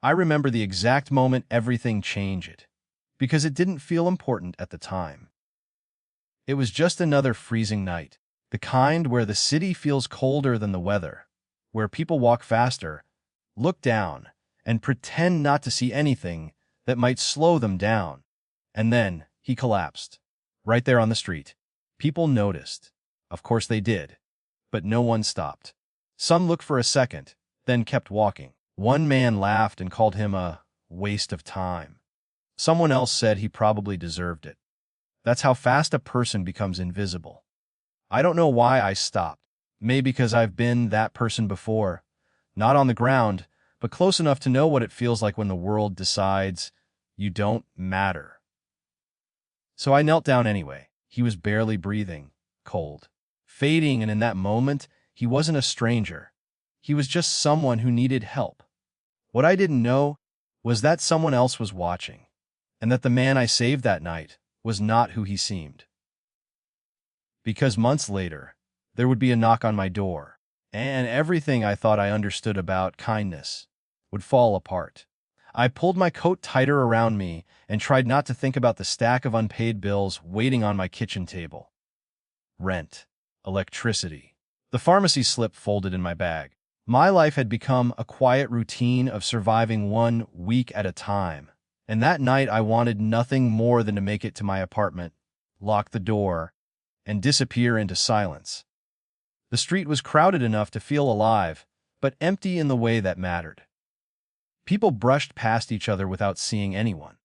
I remember the exact moment everything changed, because it didn't feel important at the time. It was just another freezing night, the kind where the city feels colder than the weather, where people walk faster, look down, and pretend not to see anything that might slow them down. And then he collapsed, right there on the street. People noticed. Of course they did. But no one stopped. Some looked for a second, then kept walking. One man laughed and called him a waste of time. Someone else said he probably deserved it. That's how fast a person becomes invisible. I don't know why I stopped. Maybe because I've been that person before. Not on the ground, but close enough to know what it feels like when the world decides you don't matter. So I knelt down anyway. He was barely breathing, cold, fading, and in that moment, he wasn't a stranger. He was just someone who needed help. What I didn't know was that someone else was watching, and that the man I saved that night was not who he seemed. Because months later, there would be a knock on my door, and everything I thought I understood about kindness would fall apart. I pulled my coat tighter around me and tried not to think about the stack of unpaid bills waiting on my kitchen table. Rent, electricity, the pharmacy slip folded in my bag. My life had become a quiet routine of surviving 1 week at a time, and that night I wanted nothing more than to make it to my apartment, lock the door, and disappear into silence. The street was crowded enough to feel alive, but empty in the way that mattered. People brushed past each other without seeing anyone.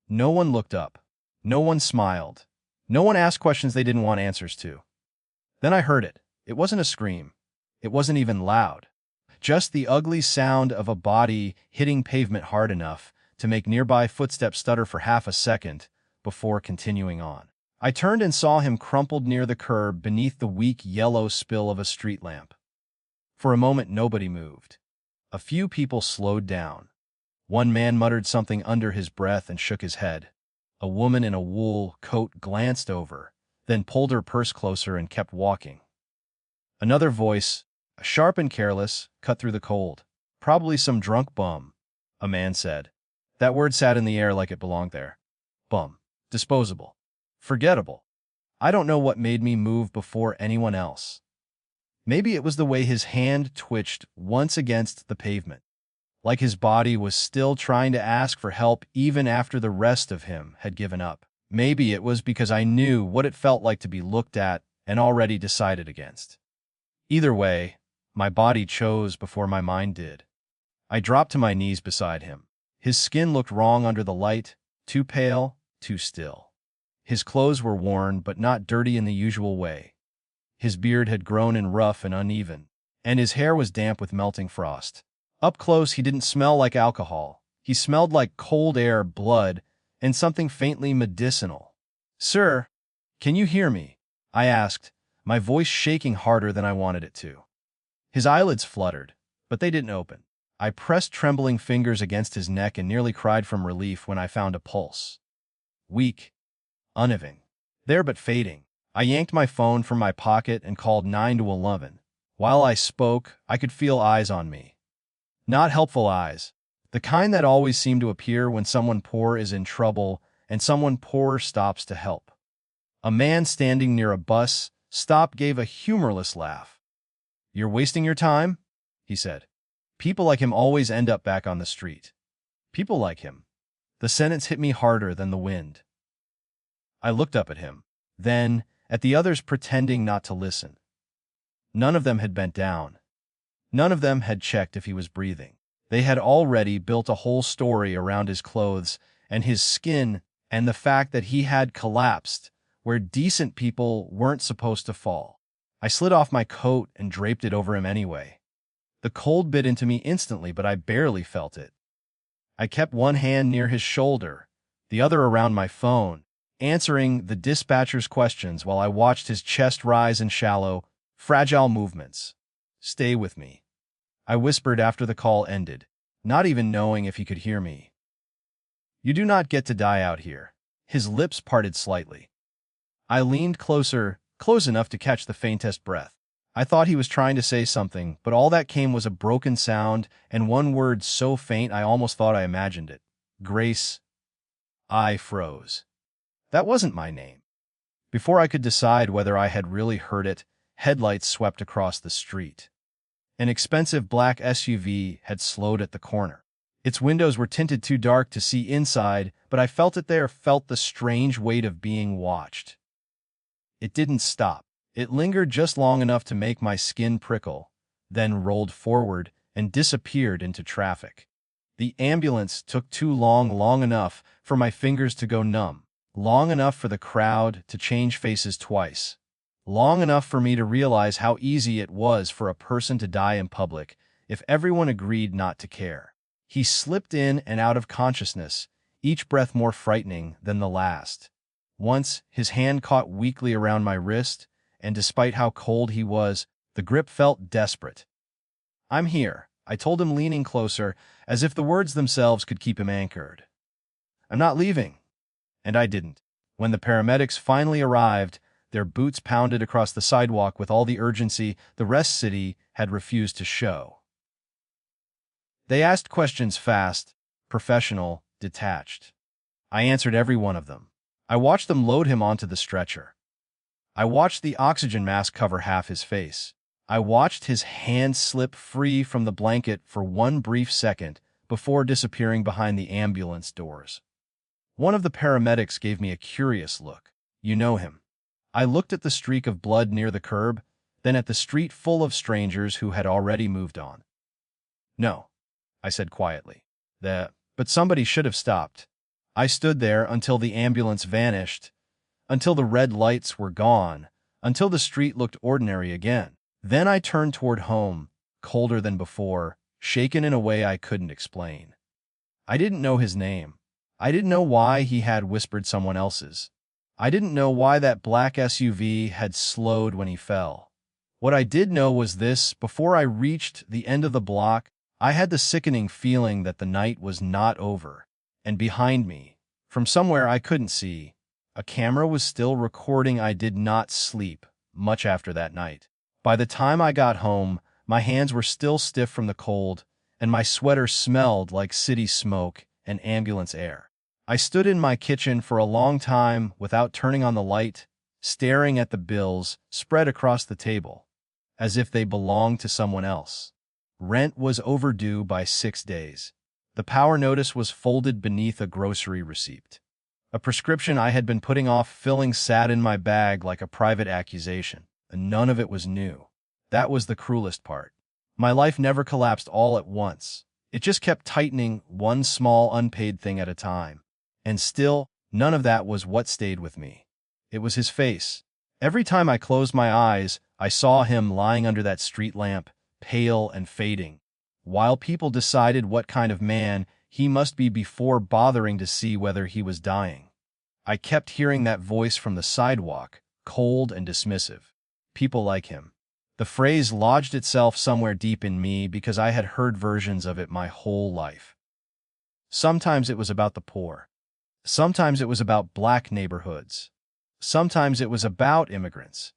No one looked up. No one smiled. No one asked questions they didn't want answers to. Then I heard it. It wasn't a scream. It wasn't even loud. Just the ugly sound of a body hitting pavement hard enough to make nearby footsteps stutter for half a second before continuing on. I turned and saw him crumpled near the curb beneath the weak yellow spill of a street lamp. For a moment, nobody moved. A few people slowed down. One man muttered something under his breath and shook his head. A woman in a wool coat glanced over, then pulled her purse closer and kept walking. Another voice, sharp and careless, cut through the cold. "Probably some drunk bum," a man said. That word sat in the air like it belonged there. Bum. Disposable. Forgettable. I don't know what made me move before anyone else. Maybe it was the way his hand twitched once against the pavement, like his body was still trying to ask for help even after the rest of him had given up. Maybe it was because I knew what it felt like to be looked at and already decided against. Either way, my body chose before my mind did. I dropped to my knees beside him. His skin looked wrong under the light, too pale, too still. His clothes were worn but not dirty in the usual way. His beard had grown in rough and uneven, and his hair was damp with melting frost. Up close, he didn't smell like alcohol. He smelled like cold air, blood, and something faintly medicinal. "Sir, can you hear me?" I asked, my voice shaking harder than I wanted it to. His eyelids fluttered, but they didn't open. I pressed trembling fingers against his neck and nearly cried from relief when I found a pulse. Weak, uneven, there but fading. I yanked my phone from my pocket and called 911. While I spoke, I could feel eyes on me. Not helpful eyes, the kind that always seem to appear when someone poor is in trouble and someone poorer stops to help. A man standing near a bus stop gave a humorless laugh. "You're wasting your time?" he said. "People like him always end up back on the street. People like him." The sentence hit me harder than the wind. I looked up at him, then at the others pretending not to listen. None of them had bent down. None of them had checked if he was breathing. They had already built a whole story around his clothes and his skin and the fact that he had collapsed where decent people weren't supposed to fall. I slid off my coat and draped it over him anyway. The cold bit into me instantly, but I barely felt it. I kept one hand near his shoulder, the other around my phone, answering the dispatcher's questions while I watched his chest rise in shallow, fragile movements. "Stay with me," I whispered after the call ended, not even knowing if he could hear me. "You do not get to die out here." His lips parted slightly. I leaned closer, close enough to catch the faintest breath. I thought he was trying to say something, but all that came was a broken sound and one word so faint I almost thought I imagined it. Grace. I froze. That wasn't my name. Before I could decide whether I had really heard it, headlights swept across the street. An expensive black SUV had slowed at the corner. Its windows were tinted too dark to see inside, but I felt the strange weight of being watched. It didn't stop. It lingered just long enough to make my skin prickle, then rolled forward and disappeared into traffic. The ambulance took too long enough for my fingers to go numb, long enough for the crowd to change faces twice, long enough for me to realize how easy it was for a person to die in public if everyone agreed not to care. He slipped in and out of consciousness, each breath more frightening than the last. Once, his hand caught weakly around my wrist, and despite how cold he was, the grip felt desperate. "I'm here," I told him, leaning closer, as if the words themselves could keep him anchored. "I'm not leaving." And I didn't. When the paramedics finally arrived, their boots pounded across the sidewalk with all the urgency the rest city had refused to show. They asked questions fast, professional, detached. I answered every one of them. I watched them load him onto the stretcher. I watched the oxygen mask cover half his face. I watched his hand slip free from the blanket for one brief second before disappearing behind the ambulance doors. One of the paramedics gave me a curious look. "You know him?" I looked at the streak of blood near the curb, then at the street full of strangers who had already moved on. "No," I said quietly. But somebody should have stopped. I stood there until the ambulance vanished, until the red lights were gone, until the street looked ordinary again. Then I turned toward home, colder than before, shaken in a way I couldn't explain. I didn't know his name. I didn't know why he had whispered someone else's. I didn't know why that black SUV had slowed when he fell. What I did know was this: before I reached the end of the block, I had the sickening feeling that the night was not over. And behind me, from somewhere I couldn't see, a camera was still recording. I did not sleep much after that night. By the time I got home, my hands were still stiff from the cold, and my sweater smelled like city smoke and ambulance air. I stood in my kitchen for a long time without turning on the light, staring at the bills spread across the table, as if they belonged to someone else. Rent was overdue by 6 days. The power notice was folded beneath a grocery receipt. A prescription I had been putting off filling sat in my bag like a private accusation, and none of it was new. That was the cruelest part. My life never collapsed all at once. It just kept tightening, one small unpaid thing at a time. And still, none of that was what stayed with me. It was his face. Every time I closed my eyes, I saw him lying under that street lamp, pale and fading, while people decided what kind of man he must be before bothering to see whether he was dying. I kept hearing that voice from the sidewalk, cold and dismissive. People like him. The phrase lodged itself somewhere deep in me because I had heard versions of it my whole life. Sometimes it was about the poor. Sometimes it was about black neighborhoods. Sometimes it was about immigrants.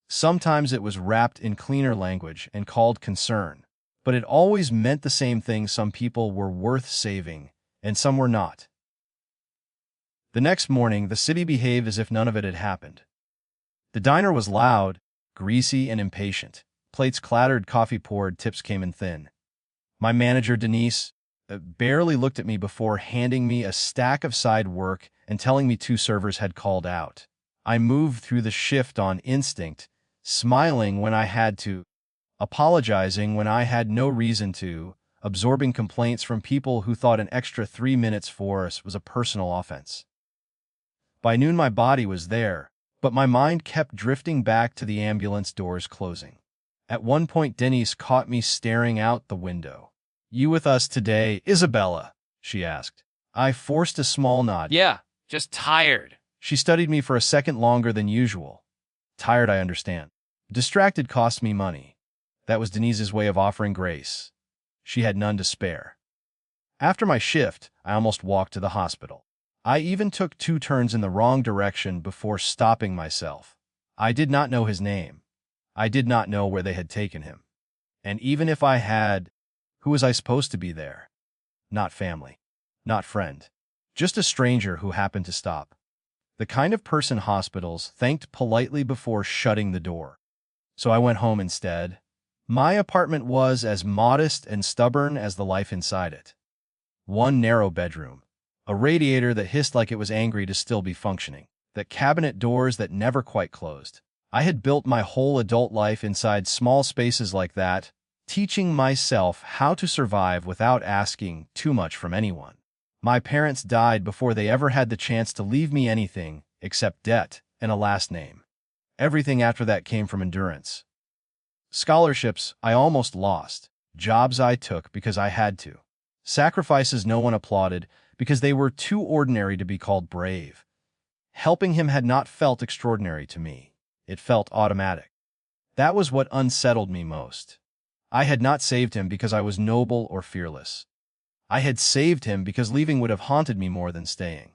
Sometimes it was wrapped in cleaner language and called concern. But it always meant the same thing: some people were worth saving, and some were not. The next morning, the city behaved as if none of it had happened. The diner was loud, greasy, and impatient. Plates clattered, coffee poured, tips came in thin. My manager, Denise, barely looked at me before handing me a stack of side work and telling me 2 servers had called out. I moved through the shift on instinct, smiling when I had to, apologizing when I had no reason to, absorbing complaints from people who thought an extra 3 minutes for us was a personal offense. By noon my body was there, but my mind kept drifting back to the ambulance doors closing. At one point Denise caught me staring out the window. "You with us today, Isabella?" she asked. I forced a small nod. "Yeah, just tired." She studied me for a second longer than usual. "Tired, I understand. Distracted cost me money." That was Denise's way of offering grace. She had none to spare. After my shift, I almost walked to the hospital. I even took 2 turns in the wrong direction before stopping myself. I did not know his name. I did not know where they had taken him. And even if I had, who was I supposed to be there? Not family. Not friend. Just a stranger who happened to stop. The kind of person hospitals thanked politely before shutting the door. So I went home instead. My apartment was as modest and stubborn as the life inside it. One narrow bedroom. A radiator that hissed like it was angry to still be functioning. That cabinet doors that never quite closed. I had built my whole adult life inside small spaces like that, teaching myself how to survive without asking too much from anyone. My parents died before they ever had the chance to leave me anything except debt and a last name. Everything after that came from endurance. Scholarships I almost lost. Jobs I took because I had to. Sacrifices no one applauded because they were too ordinary to be called brave. Helping him had not felt extraordinary to me. It felt automatic. That was what unsettled me most. I had not saved him because I was noble or fearless. I had saved him because leaving would have haunted me more than staying.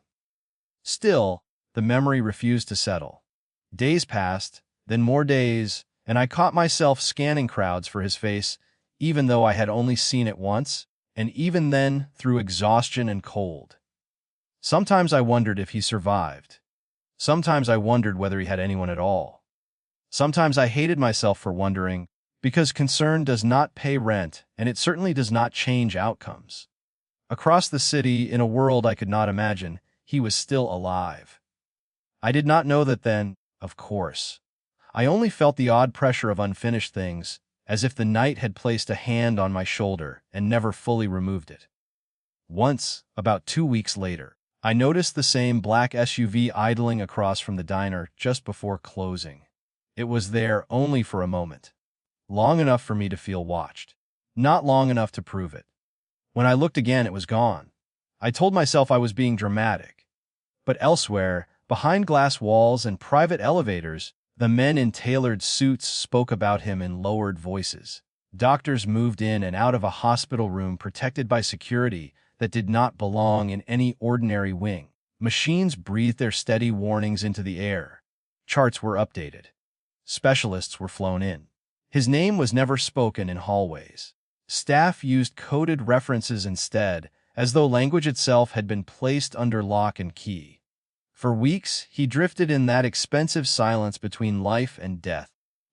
Still, the memory refused to settle. Days passed, then more days, and I caught myself scanning crowds for his face, even though I had only seen it once, and even then through exhaustion and cold. Sometimes I wondered if he survived. Sometimes I wondered whether he had anyone at all. Sometimes I hated myself for wondering, because concern does not pay rent, and it certainly does not change outcomes. Across the city, in a world I could not imagine, he was still alive. I did not know that then, of course. I only felt the odd pressure of unfinished things, as if the night had placed a hand on my shoulder and never fully removed it. Once, about 2 weeks later, I noticed the same black SUV idling across from the diner just before closing. It was there only for a moment. Long enough for me to feel watched. Not long enough to prove it. When I looked again, it was gone. I told myself I was being dramatic. But elsewhere, behind glass walls and private elevators, the men in tailored suits spoke about him in lowered voices. Doctors moved in and out of a hospital room protected by security that did not belong in any ordinary wing. Machines breathed their steady warnings into the air. Charts were updated. Specialists were flown in. His name was never spoken in hallways. Staff used coded references instead, as though language itself had been placed under lock and key. For weeks, he drifted in that expensive silence between life and death.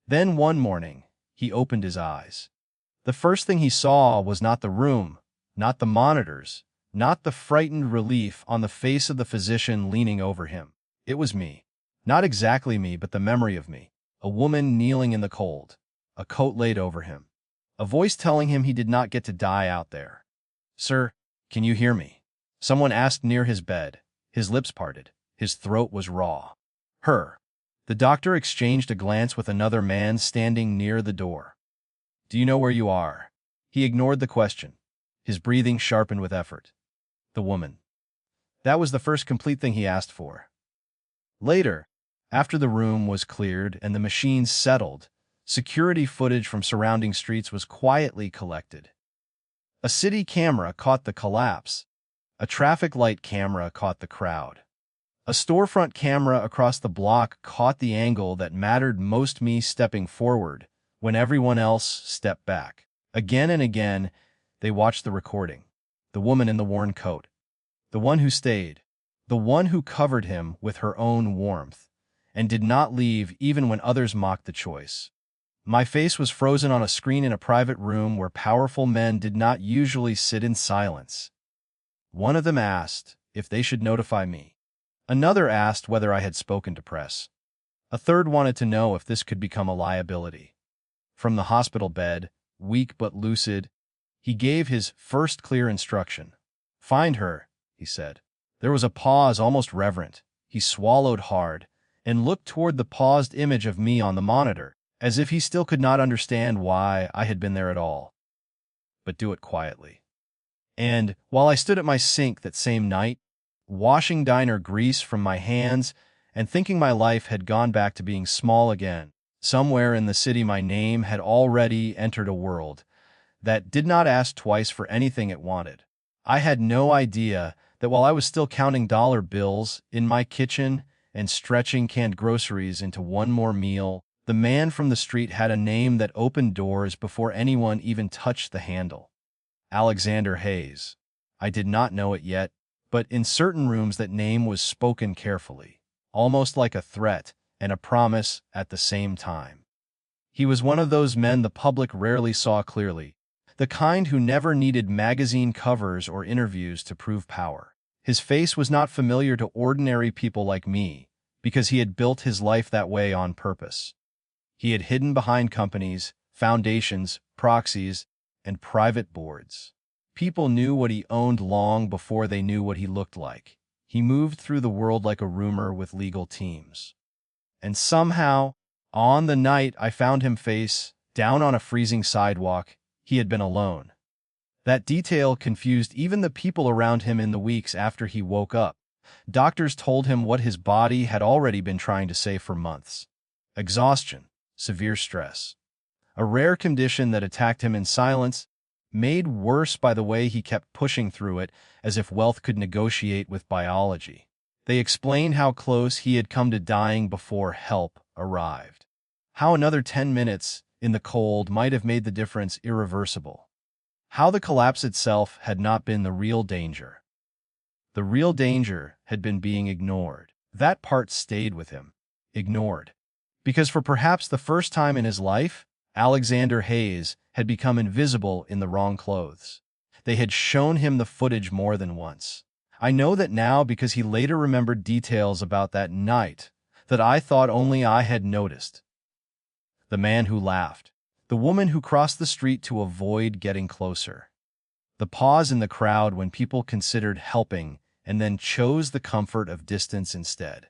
Then one morning, he opened his eyes. The first thing he saw was not the room, not the monitors, not the frightened relief on the face of the physician leaning over him. It was me. Not exactly me, but the memory of me. A woman kneeling in the cold. A coat laid over him. A voice telling him he did not get to die out there. "Sir, can you hear me?" Someone asked near his bed. His lips parted. His throat was raw. Her. The doctor exchanged a glance with another man standing near the door. "Do you know where you are?" He ignored the question. His breathing sharpened with effort. The woman. That was the first complete thing he asked for. Later, after the room was cleared and the machines settled, security footage from surrounding streets was quietly collected. A city camera caught the collapse. A traffic light camera caught the crowd. A storefront camera across the block caught the angle that mattered most, me stepping forward when everyone else stepped back. Again and again, they watched the recording. The woman in the worn coat. The one who stayed. The one who covered him with her own warmth and did not leave even when others mocked the choice. My face was frozen on a screen in a private room where powerful men did not usually sit in silence. One of them asked if they should notify me. Another asked whether I had spoken to press. A third wanted to know if this could become a liability. From the hospital bed, weak but lucid, he gave his first clear instruction. "Find her," he said. There was a pause, almost reverent. He swallowed hard and looked toward the paused image of me on the monitor, as if he still could not understand why I had been there at all. But do it quietly. And while I stood at my sink that same night, washing diner grease from my hands and thinking my life had gone back to being small again, somewhere in the city my name had already entered a world that did not ask twice for anything it wanted. I had no idea that while I was still counting dollar bills in my kitchen and stretching canned groceries into one more meal, The man from the street had a name that opened doors before anyone even touched the handle. Alexander Hayes. I did not know it yet, but in certain rooms that name was spoken carefully, almost like a threat and a promise at the same time. He was one of those men the public rarely saw clearly, the kind who never needed magazine covers or interviews to prove power. His face was not familiar to ordinary people like me, because he had built his life that way on purpose. He had hidden behind companies, foundations, proxies, and private boards. People knew what he owned long before they knew what he looked like. He moved through the world like a rumor with legal teams. And somehow, on the night I found him face down on a freezing sidewalk, he had been alone. That detail confused even the people around him in the weeks after he woke up. Doctors told him what his body had already been trying to say for months. Exhaustion, severe stress. A rare condition that attacked him in silence, made worse by the way he kept pushing through it as if wealth could negotiate with biology. They explained how close he had come to dying before help arrived. How another 10 minutes in the cold might have made the difference irreversible. How the collapse itself had not been the real danger. The real danger had been being ignored. That part stayed with him. Ignored. Because for perhaps the first time in his life, Alexander Hayes had become invisible in the wrong clothes. They had shown him the footage more than once. I know that now because he later remembered details about that night that I thought only I had noticed. The man who laughed. The woman who crossed the street to avoid getting closer. The pause in the crowd when people considered helping and then chose the comfort of distance instead.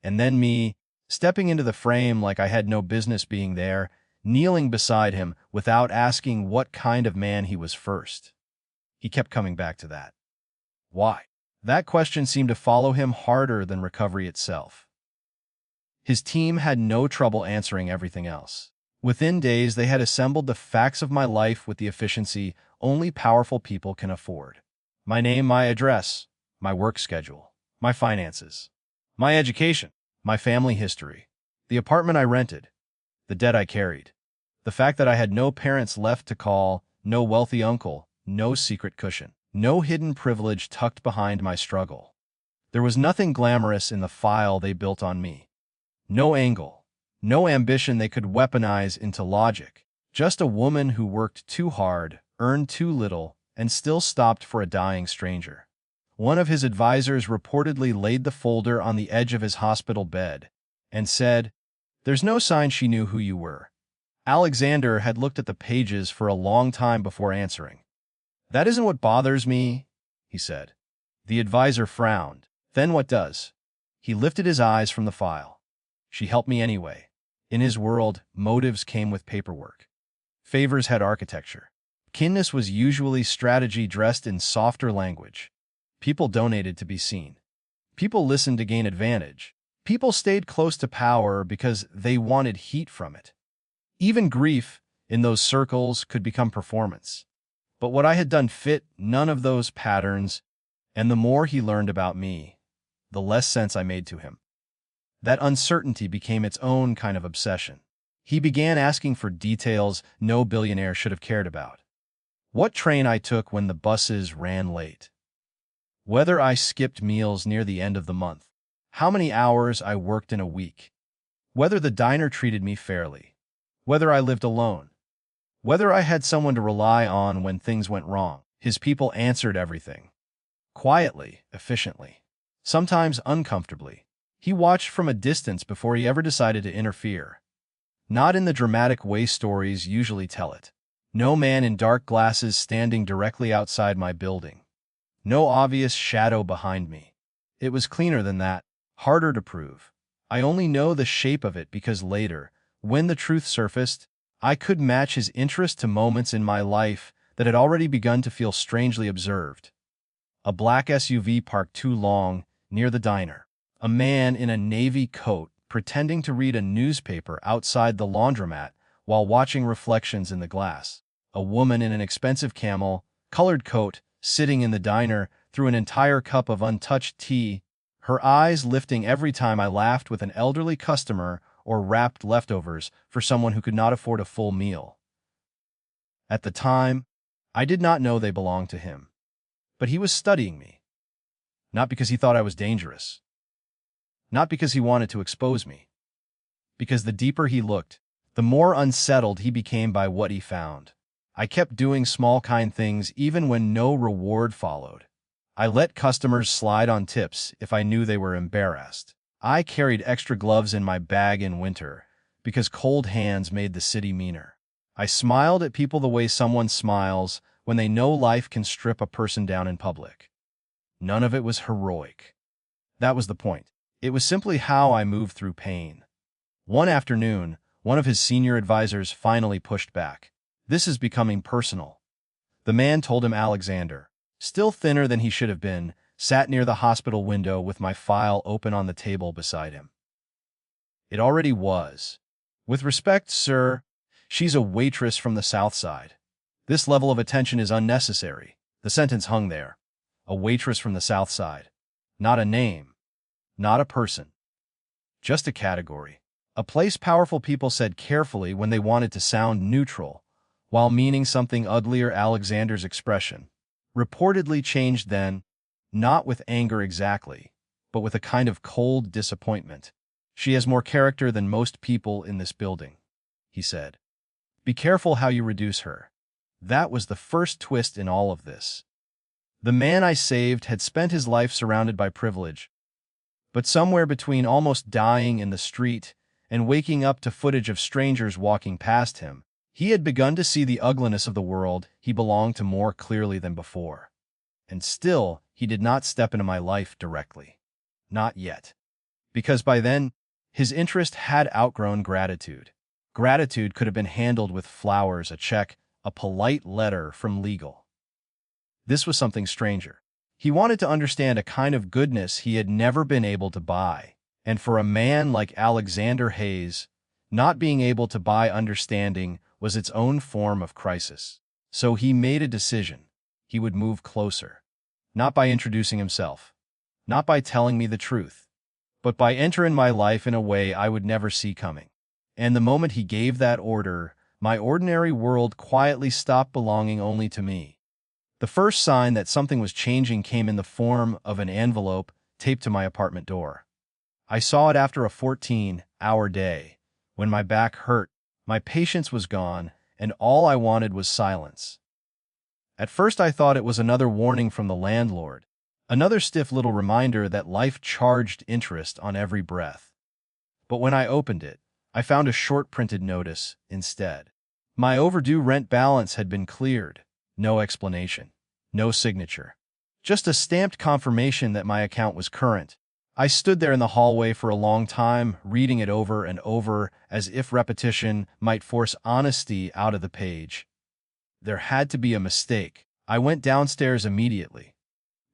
And then me, stepping into the frame like I had no business being there, kneeling beside him without asking what kind of man he was first. He kept coming back to that. Why? That question seemed to follow him harder than recovery itself. His team had no trouble answering everything else. Within days, they had assembled the facts of my life with the efficiency only powerful people can afford. My name, my address, my work schedule, my finances, my education, my family history, the apartment I rented, the debt I carried, the fact that I had no parents left to call, no wealthy uncle, no secret cushion, no hidden privilege tucked behind my struggle. There was nothing glamorous in the file they built on me. No angle, no ambition they could weaponize into logic. Just a woman who worked too hard, earned too little, and still stopped for a dying stranger. One of his advisors reportedly laid the folder on the edge of his hospital bed and said, "There's no sign she knew who you were." Alexander had looked at the pages for a long time before answering. "That isn't what bothers me," he said. The advisor frowned. "Then what does?" He lifted his eyes from the file. "She helped me anyway." In his world, motives came with paperwork. Favors had architecture. Kindness was usually strategy dressed in softer language. People donated to be seen. People listened to gain advantage. People stayed close to power because they wanted heat from it. Even grief, in those circles, could become performance. But what I had done fit none of those patterns, and the more he learned about me, the less sense I made to him. That uncertainty became its own kind of obsession. He began asking for details no billionaire should have cared about. What train I took when the buses ran late. Whether I skipped meals near the end of the month. How many hours I worked in a week. Whether the diner treated me fairly. Whether I lived alone. Whether I had someone to rely on when things went wrong. His people answered everything. Quietly, efficiently. Sometimes uncomfortably. He watched from a distance before he ever decided to interfere. Not in the dramatic way stories usually tell it. No man in dark glasses standing directly outside my building. No obvious shadow behind me. It was cleaner than that, harder to prove. I only know the shape of it because later, when the truth surfaced, I could match his interest to moments in my life that had already begun to feel strangely observed. A black SUV parked too long near the diner. A man in a navy coat pretending to read a newspaper outside the laundromat while watching reflections in the glass. A woman in an expensive camel-colored coat sitting in the diner through an entire cup of untouched tea, her eyes lifting every time I laughed with an elderly customer or wrapped leftovers for someone who could not afford a full meal. At the time, I did not know they belonged to him. But he was studying me. Not because he thought I was dangerous. Not because he wanted to expose me. Because the deeper he looked, the more unsettled he became by what he found. I kept doing small kind things even when no reward followed. I let customers slide on tips if I knew they were embarrassed. I carried extra gloves in my bag in winter because cold hands made the city meaner. I smiled at people the way someone smiles when they know life can strip a person down in public. None of it was heroic. That was the point. It was simply how I moved through pain. One afternoon, one of his senior advisors finally pushed back. "This is becoming personal." The man told him Alexander, still thinner than he should have been, sat near the hospital window with my file open on the table beside him. It already was. "With respect, sir, she's a waitress from the South Side. This level of attention is unnecessary." The sentence hung there. A waitress from the South Side. Not a name. Not a person. Just a category. A place powerful people said carefully when they wanted to sound neutral, while meaning something uglier. Alexander's expression reportedly changed then, not with anger exactly, but with a kind of cold disappointment. "She has more character than most people in this building," he said. "Be careful how you reduce her." That was the first twist in all of this. The man I saved had spent his life surrounded by privilege, but somewhere between almost dying in the street and waking up to footage of strangers walking past him, he had begun to see the ugliness of the world he belonged to more clearly than before. And still, he did not step into my life directly. Not yet. Because by then, his interest had outgrown gratitude. Gratitude could have been handled with flowers, a check, a polite letter from legal. This was something stranger. He wanted to understand a kind of goodness he had never been able to buy. And for a man like Alexander Hayes, not being able to buy understanding was its own form of crisis. So he made a decision. He would move closer. Not by introducing himself. Not by telling me the truth. But by entering my life in a way I would never see coming. And the moment he gave that order, my ordinary world quietly stopped belonging only to me. The first sign that something was changing came in the form of an envelope taped to my apartment door. I saw it after a 14-hour day, when my back hurt, my patience was gone, and all I wanted was silence. At first I thought it was another warning from the landlord, another stiff little reminder that life charged interest on every breath. But when I opened it, I found a short printed notice instead. My overdue rent balance had been cleared. No explanation. No signature. Just a stamped confirmation that my account was current. I stood there in the hallway for a long time, reading it over and over, as if repetition might force honesty out of the page. There had to be a mistake. I went downstairs immediately.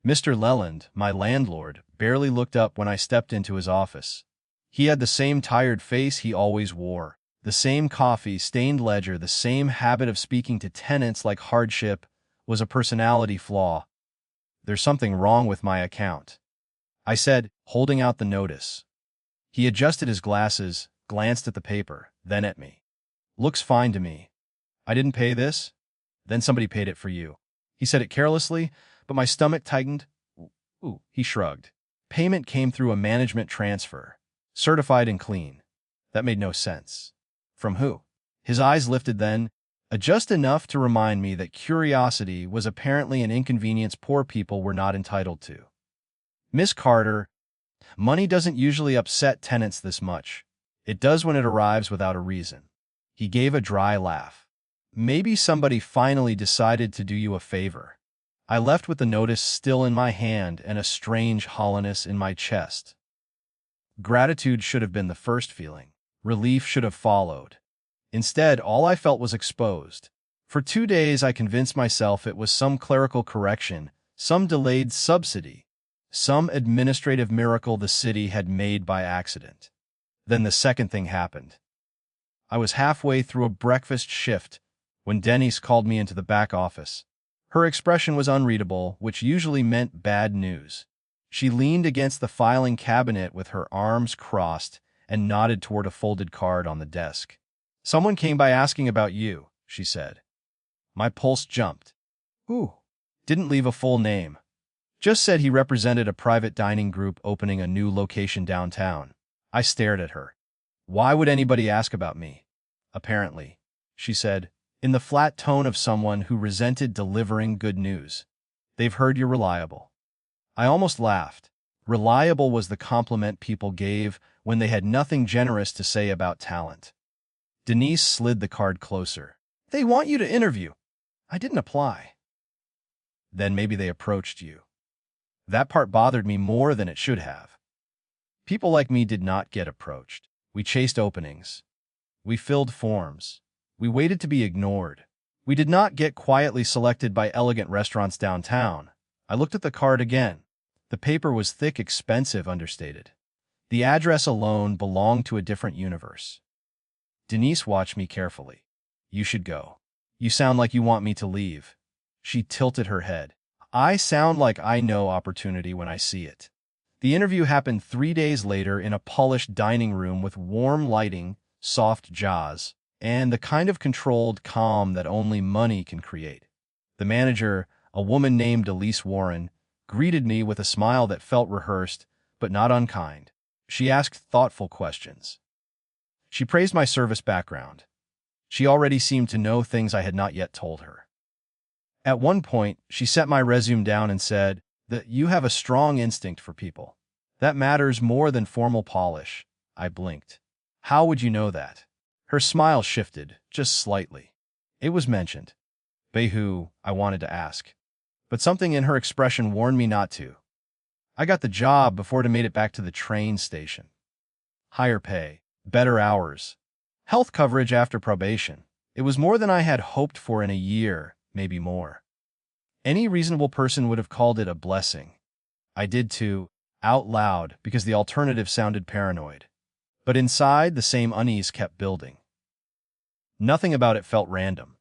Mr. Leland, my landlord, barely looked up when I stepped into his office. He had the same tired face he always wore. The same coffee-stained ledger, the same habit of speaking to tenants like hardship was a personality flaw. "There's something wrong with my account," I said, holding out the notice. He adjusted his glasses, glanced at the paper, then at me. "Looks fine to me. I didn't pay this? Then somebody paid it for you." He said it carelessly, but my stomach tightened. "Ooh," he shrugged. "Payment came through a management transfer. Certified and clean." That made no sense. "From who?" His eyes lifted then, just enough to remind me that curiosity was apparently an inconvenience poor people were not entitled to. "Miss Carter, money doesn't usually upset tenants this much. It does when it arrives without a reason." He gave a dry laugh. "Maybe somebody finally decided to do you a favor." I left with the notice still in my hand and a strange hollowness in my chest. Gratitude should have been the first feeling. Relief should have followed. Instead, all I felt was exposed. For 2 days I convinced myself it was some clerical correction, some delayed subsidy, some administrative miracle the city had made by accident. Then the second thing happened. I was halfway through a breakfast shift when Denise called me into the back office. Her expression was unreadable, which usually meant bad news. She leaned against the filing cabinet with her arms crossed and nodded toward a folded card on the desk. "Someone came by asking about you," she said. My pulse jumped. "Who?" "Didn't leave a full name. Just said he represented a private dining group opening a new location downtown." I stared at her. "Why would anybody ask about me?" "Apparently," she said, in the flat tone of someone who resented delivering good news. "They've heard you're reliable." I almost laughed. Reliable was the compliment people gave when they had nothing generous to say about talent. Denise slid the card closer. "They want you to interview." "I didn't apply." "Then maybe they approached you." That part bothered me more than it should have. People like me did not get approached. We chased openings. We filled forms. We waited to be ignored. We did not get quietly selected by elegant restaurants downtown. I looked at the card again. The paper was thick, expensive, understated. The address alone belonged to a different universe. Denise watched me carefully. "You should go. You sound like you want me to leave." She tilted her head. "I sound like I know opportunity when I see it." The interview happened 3 days later in a polished dining room with warm lighting, soft jaws, and the kind of controlled calm that only money can create. The manager, a woman named Elise Warren, greeted me with a smile that felt rehearsed, but not unkind. She asked thoughtful questions. She praised my service background. She already seemed to know things I had not yet told her. At one point, she set my resume down and said that you have a strong instinct for people. That matters more than formal polish. I blinked. "How would you know that?" Her smile shifted, just slightly. "It was mentioned." "By who?" I wanted to ask. But something in her expression warned me not to. I got the job before it made it back to the train station. Higher pay, better hours, health coverage after probation. It was more than I had hoped for in a year, maybe more. Any reasonable person would have called it a blessing. I did too, out loud, because the alternative sounded paranoid. But inside, the same unease kept building. Nothing about it felt random.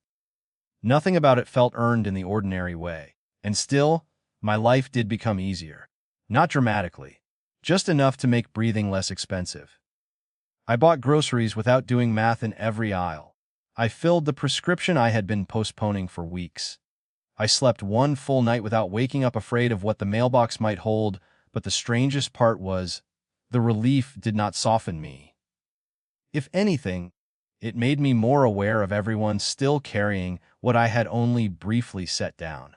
Nothing about it felt earned in the ordinary way. And still, my life did become easier. Not dramatically, just enough to make breathing less expensive. I bought groceries without doing math in every aisle. I filled the prescription I had been postponing for weeks. I slept one full night without waking up afraid of what the mailbox might hold, but the strangest part was, the relief did not soften me. If anything, it made me more aware of everyone still carrying what I had only briefly set down.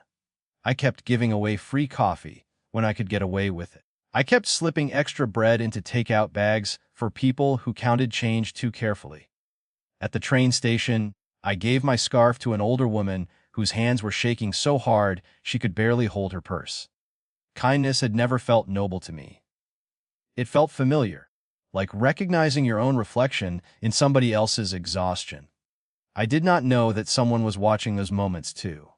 I kept giving away free coffee when I could get away with it. I kept slipping extra bread into takeout bags for people who counted change too carefully. At the train station, I gave my scarf to an older woman whose hands were shaking so hard she could barely hold her purse. Kindness had never felt noble to me. It felt familiar, like recognizing your own reflection in somebody else's exhaustion. I did not know that someone was watching those moments too.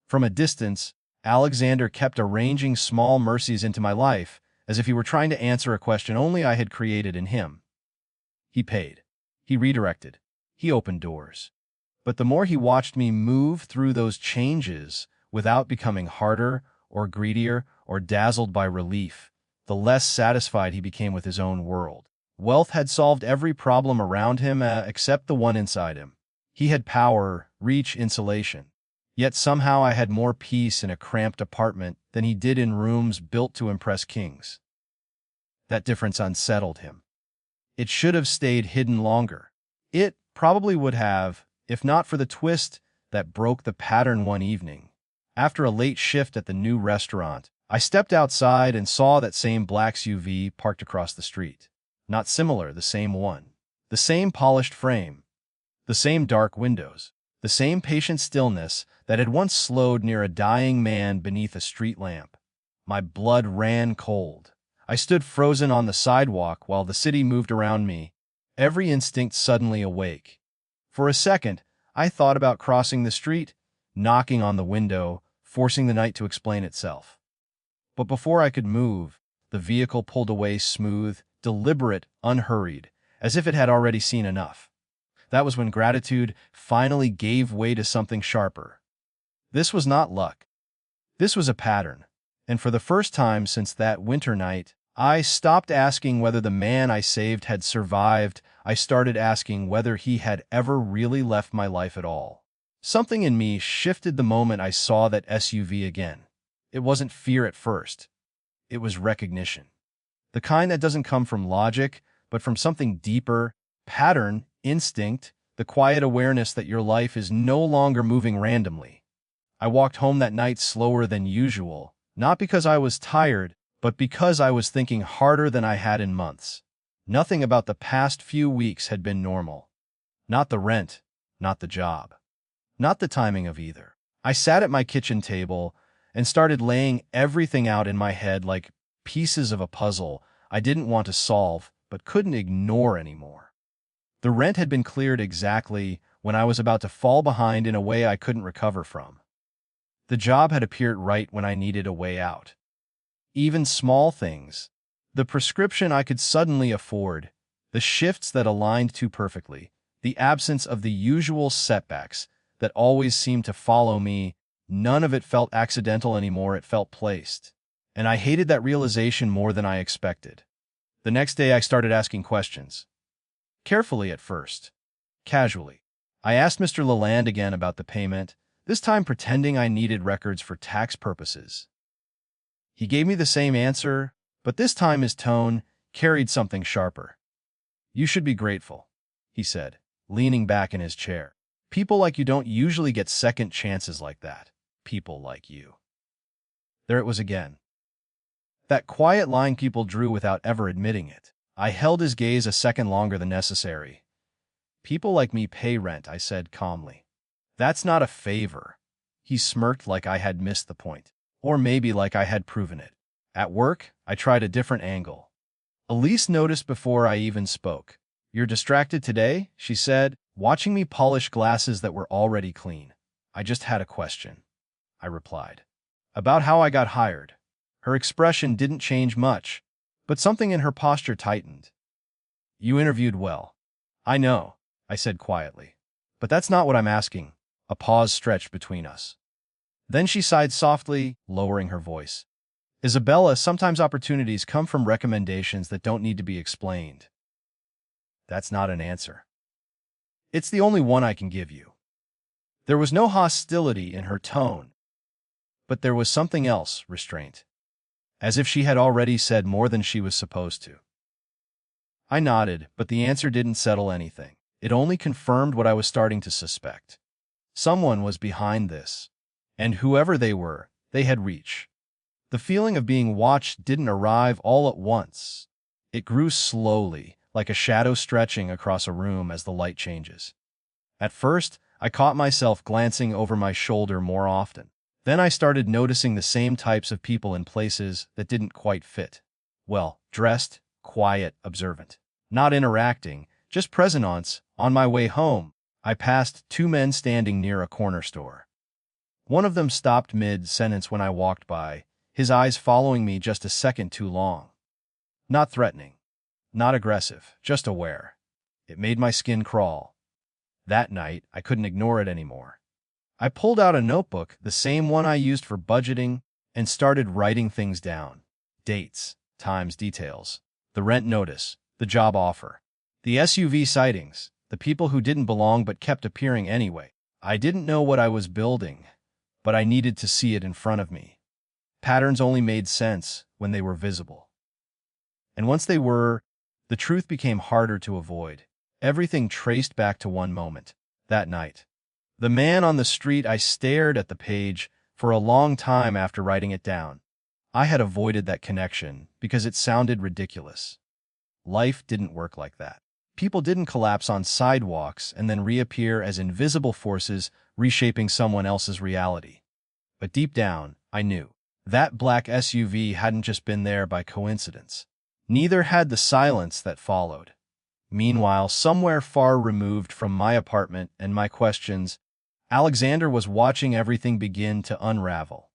From a distance, Alexander kept arranging small mercies into my life, as if he were trying to answer a question only I had created in him. He paid. He redirected. He opened doors. But the more he watched me move through those changes without becoming harder or greedier or dazzled by relief, the less satisfied he became with his own world. Wealth had solved every problem around him except the one inside him. He had power, reach, insulation. Yet somehow I had more peace in a cramped apartment than he did in rooms built to impress kings. That difference unsettled him. It should have stayed hidden longer. It probably would have, if not for the twist that broke the pattern one evening. After a late shift at the new restaurant, I stepped outside and saw that same black SUV parked across the street. Not similar, the same one. The same polished frame. The same dark windows. The same patient stillness that had once slowed near a dying man beneath a street lamp. My blood ran cold. I stood frozen on the sidewalk while the city moved around me, every instinct suddenly awake. For a second, I thought about crossing the street, knocking on the window, forcing the night to explain itself. But before I could move, the vehicle pulled away smooth, deliberate, unhurried, as if it had already seen enough. That was when gratitude finally gave way to something sharper. This was not luck. This was a pattern, and for the first time since that winter night, I stopped asking whether the man I saved had survived. I started asking whether he had ever really left my life at all. Something in me shifted the moment I saw that SUV again. It wasn't fear at first. It was recognition. The kind that doesn't come from logic, but from something deeper, pattern, instinct, the quiet awareness that your life is no longer moving randomly. I walked home that night slower than usual, not because I was tired, but because I was thinking harder than I had in months. Nothing about the past few weeks had been normal. Not the rent, not the job, not the timing of either. I sat at my kitchen table and started laying everything out in my head like pieces of a puzzle I didn't want to solve but couldn't ignore anymore. The rent had been cleared exactly when I was about to fall behind in a way I couldn't recover from. The job had appeared right when I needed a way out. Even small things, the prescription I could suddenly afford, the shifts that aligned too perfectly, the absence of the usual setbacks that always seemed to follow me, none of it felt accidental anymore, it felt placed. And I hated that realization more than I expected. The next day I started asking questions. Carefully at first. Casually. I asked Mr. Leland again about the payment, this time pretending I needed records for tax purposes. He gave me the same answer, but this time his tone carried something sharper. "You should be grateful," he said, leaning back in his chair. "People like you don't usually get second chances like that. People like you." There it was again. That quiet line people drew without ever admitting it. I held his gaze a second longer than necessary. "People like me pay rent," I said calmly. "That's not a favor." He smirked like I had missed the point. Or maybe like I had proven it. At work, I tried a different angle. Elise noticed before I even spoke. "You're distracted today," she said, watching me polish glasses that were already clean. "I just had a question," I replied. "About how I got hired." Her expression didn't change much, but something in her posture tightened. "You interviewed well." "I know," I said quietly. "But that's not what I'm asking." A pause stretched between us. Then she sighed softly, lowering her voice. "Isabella, sometimes opportunities come from recommendations that don't need to be explained." That's not an answer. It's the only one I can give you. There was no hostility in her tone, but there was something else, restraint. As if she had already said more than she was supposed to. I nodded, but the answer didn't settle anything. It only confirmed what I was starting to suspect. Someone was behind this. And whoever they were, they had reach. The feeling of being watched didn't arrive all at once. It grew slowly, like a shadow stretching across a room as the light changes. At first, I caught myself glancing over my shoulder more often. Then I started noticing the same types of people in places that didn't quite fit. Well, dressed, quiet, observant. Not interacting, just presence. On my way home, I passed two men standing near a corner store. One of them stopped mid-sentence when I walked by, his eyes following me just a second too long. Not threatening, not aggressive, just aware. It made my skin crawl. That night, I couldn't ignore it anymore. I pulled out a notebook, the same one I used for budgeting, and started writing things down. Dates, times, details. The rent notice, the job offer. The SUV sightings, the people who didn't belong but kept appearing anyway. I didn't know what I was building, but I needed to see it in front of me. Patterns only made sense when they were visible. And once they were, the truth became harder to avoid. Everything traced back to one moment, that night. The man on the street. I stared at the page for a long time after writing it down. I had avoided that connection because it sounded ridiculous. Life didn't work like that. People didn't collapse on sidewalks and then reappear as invisible forces reshaping someone else's reality. But deep down, I knew. That black SUV hadn't just been there by coincidence. Neither had the silence that followed. Meanwhile, somewhere far removed from my apartment and my questions, Alexander was watching everything begin to unravel.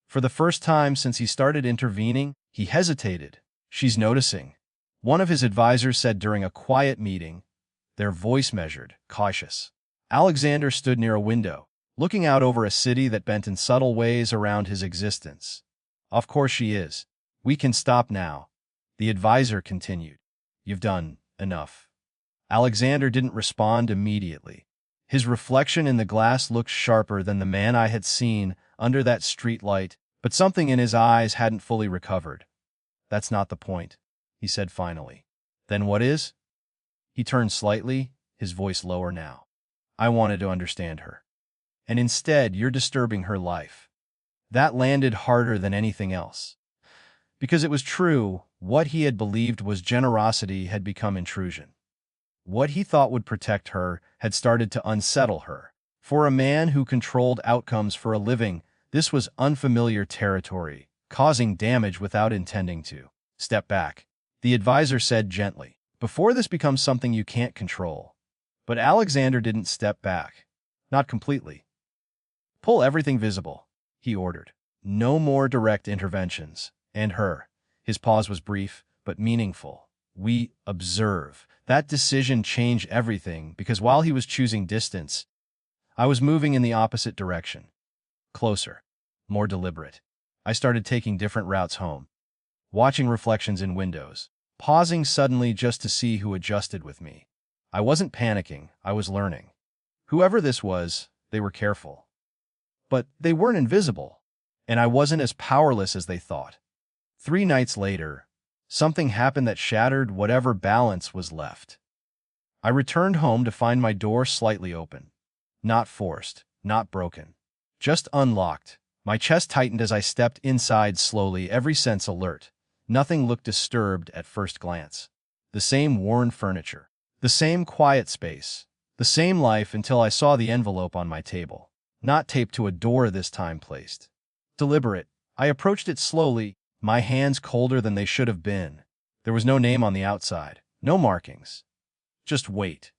For the first time since he started intervening, he hesitated. "She's noticing," one of his advisors said during a quiet meeting, their voice measured, cautious. Alexander stood near a window, looking out over a city that bent in subtle ways around his existence. "Of course she is. We can stop now," The advisor continued. You've done enough. Alexander didn't respond immediately. His reflection in the glass looked sharper than the man I had seen under that streetlight, but something in his eyes hadn't fully recovered. That's not the point, he said finally. Then what is? He turned slightly, his voice lower now. I wanted to understand her. And instead, you're disturbing her life. That landed harder than anything else. Because it was true, what he had believed was generosity had become intrusion. What he thought would protect her had started to unsettle her. For a man who controlled outcomes for a living, this was unfamiliar territory, causing damage without intending to. Step back, the advisor said gently, before this becomes something you can't control. But Alexander didn't step back. Not completely. Pull everything visible, he ordered. No more direct interventions. And her. His pause was brief, but meaningful. We observe. That decision changed everything because while he was choosing distance, I was moving in the opposite direction. Closer. More deliberate. I started taking different routes home. Watching reflections in windows. Pausing suddenly just to see who adjusted with me. I wasn't panicking, I was learning. Whoever this was, they were careful. But they weren't invisible, and I wasn't as powerless as they thought. 3 nights later, something happened that shattered whatever balance was left. I returned home to find my door slightly open. Not forced, not broken. Just unlocked. My chest tightened as I stepped inside slowly, every sense alert. Nothing looked disturbed at first glance. The same worn furniture. The same quiet space. The same life until I saw the envelope on my table. Not taped to a door this time, placed. Deliberate. I approached it slowly, my hands colder than they should have been. There was no name on the outside, no markings. Just weight.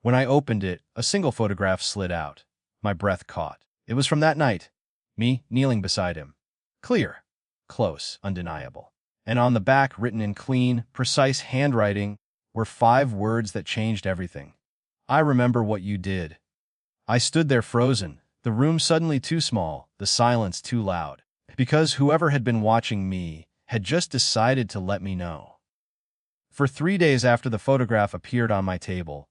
When I opened it, a single photograph slid out. My breath caught. It was from that night. Me, kneeling beside him. Clear. Close, undeniable. And on the back, written in clean, precise handwriting, were 5 words that changed everything. I remember what you did. I stood there frozen, the room suddenly too small, the silence too loud. Because whoever had been watching me had just decided to let me know. For 3 days after the photograph appeared on my table,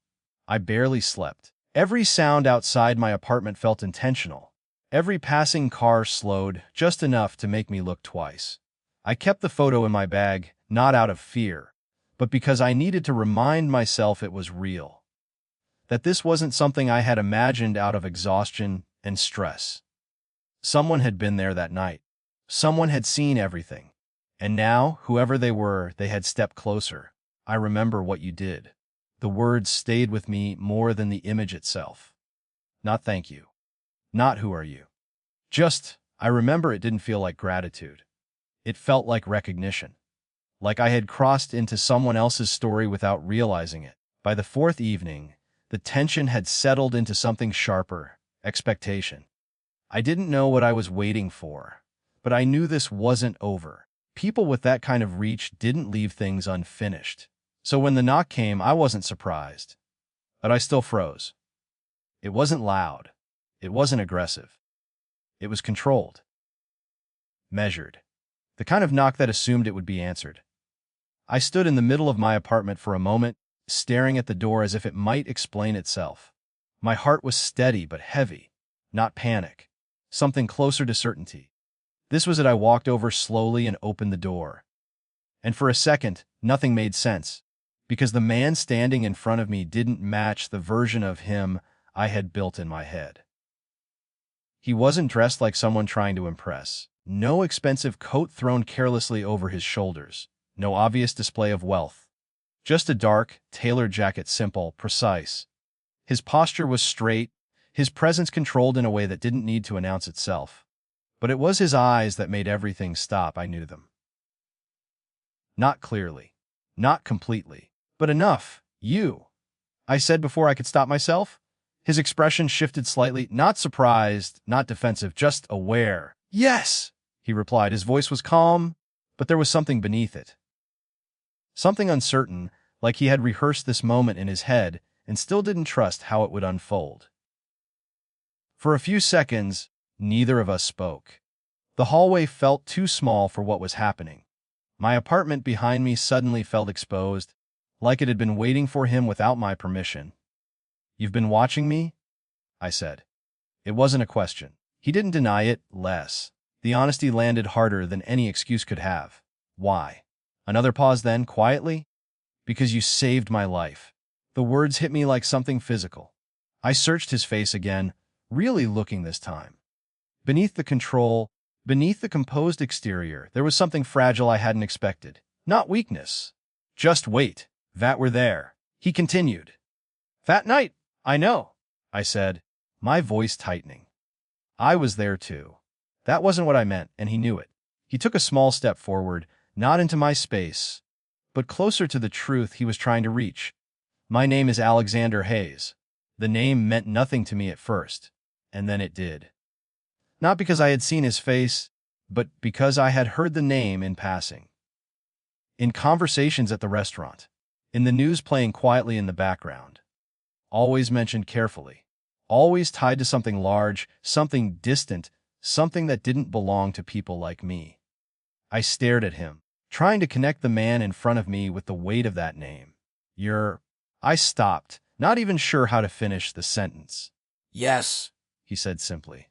I barely slept. Every sound outside my apartment felt intentional. Every passing car slowed, just enough to make me look twice. I kept the photo in my bag, not out of fear, but because I needed to remind myself it was real. That this wasn't something I had imagined out of exhaustion and stress. Someone had been there that night. Someone had seen everything. And now, whoever they were, they had stepped closer. I remember what you did. The words stayed with me more than the image itself. Not thank you. Not who are you. Just, I remember it didn't feel like gratitude. It felt like recognition. Like I had crossed into someone else's story without realizing it. By the 4th evening, the tension had settled into something sharper, expectation. I didn't know what I was waiting for, but I knew this wasn't over. People with that kind of reach didn't leave things unfinished. So when the knock came, I wasn't surprised. But I still froze. It wasn't loud. It wasn't aggressive. It was controlled. Measured. The kind of knock that assumed it would be answered. I stood in the middle of my apartment for a moment, staring at the door as if it might explain itself. My heart was steady but heavy. Not panic. Something closer to certainty. This was it. I walked over slowly and opened the door. And for a second, nothing made sense, because the man standing in front of me didn't match the version of him I had built in my head. He wasn't dressed like someone trying to impress. No expensive coat thrown carelessly over his shoulders. No obvious display of wealth. Just a dark, tailored jacket, simple, precise. His posture was straight, his presence controlled in a way that didn't need to announce itself. But it was his eyes that made everything stop. I knew them. Not clearly. Not completely. But enough. You. I said before I could stop myself. His expression shifted slightly, not surprised, not defensive, just aware. Yes, he replied. His voice was calm, but there was something beneath it. Something uncertain, like he had rehearsed this moment in his head and still didn't trust how it would unfold. For a few seconds, neither of us spoke. The hallway felt too small for what was happening. My apartment behind me suddenly felt exposed, like it had been waiting for him without my permission. "You've been watching me?" I said. It wasn't a question. He didn't deny it, less. The honesty landed harder than any excuse could have. "Why?" Another pause then, quietly. "Because you saved my life." The words hit me like something physical. I searched his face again, really looking this time. Beneath the control, beneath the composed exterior, there was something fragile I hadn't expected. Not weakness. Just weight. That were there. He continued. "That night, I know," I said, my voice tightening. I was there too. That wasn't what I meant, and he knew it. He took a small step forward, not into my space, but closer to the truth he was trying to reach. "My name is Alexander Hayes." The name meant nothing to me at first, and then it did. Not because I had seen his face, but because I had heard the name in passing. In conversations at the restaurant, in the news playing quietly in the background. Always mentioned carefully. Always tied to something large, something distant, something that didn't belong to people like me. I stared at him, trying to connect the man in front of me with the weight of that name. I stopped, not even sure how to finish the sentence. "Yes," he said simply.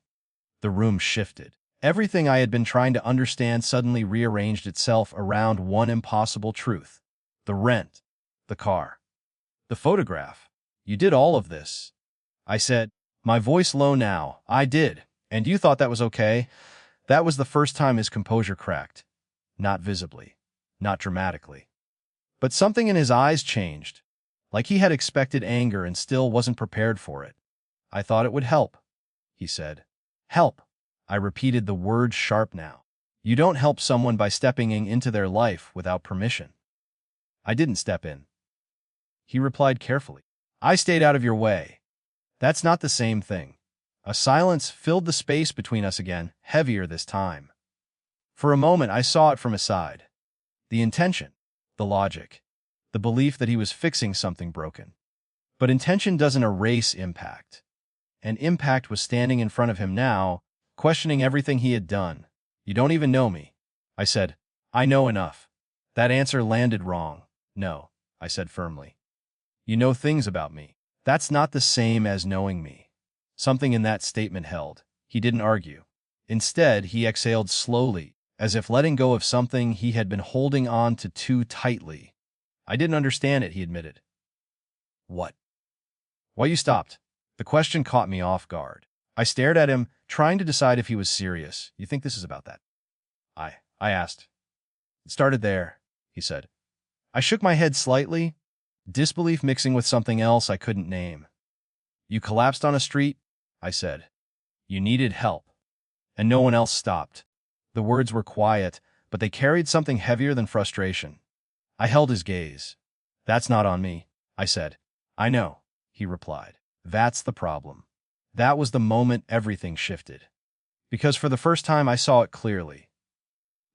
The room shifted. Everything I had been trying to understand suddenly rearranged itself around one impossible truth. The rent, the car, the photograph. "You did all of this," I said, my voice low now. "I did. And you thought that was okay?" That was the first time his composure cracked. Not visibly, not dramatically. But something in his eyes changed, like he had expected anger and still wasn't prepared for it. "I thought it would help," he said. "Help." I repeated the word sharp now. "You don't help someone by stepping into their life without permission." "I didn't step in," he replied carefully. "I stayed out of your way." "That's not the same thing." A silence filled the space between us again, heavier this time. For a moment I saw it from his side. The intention, the logic, the belief that he was fixing something broken. But intention doesn't erase impact. And impact was standing in front of him now, questioning everything he had done. "You don't even know me," I said. "I know enough." That answer landed wrong. "No," I said firmly. "You know things about me. That's not the same as knowing me." Something in that statement held. He didn't argue. Instead, he exhaled slowly, as if letting go of something he had been holding on to too tightly. "I didn't understand it," he admitted. "What?" "Why you stopped." The question caught me off guard. I stared at him, trying to decide if he was serious. "You think this is about that?" I asked. "It started there," he said. I shook my head slightly, disbelief mixing with something else I couldn't name. "You collapsed on a street," I said. "You needed help. And no one else stopped." The words were quiet, but they carried something heavier than frustration. I held his gaze. "That's not on me," I said. "I know," he replied. "That's the problem." That was the moment everything shifted. Because for the first time I saw it clearly.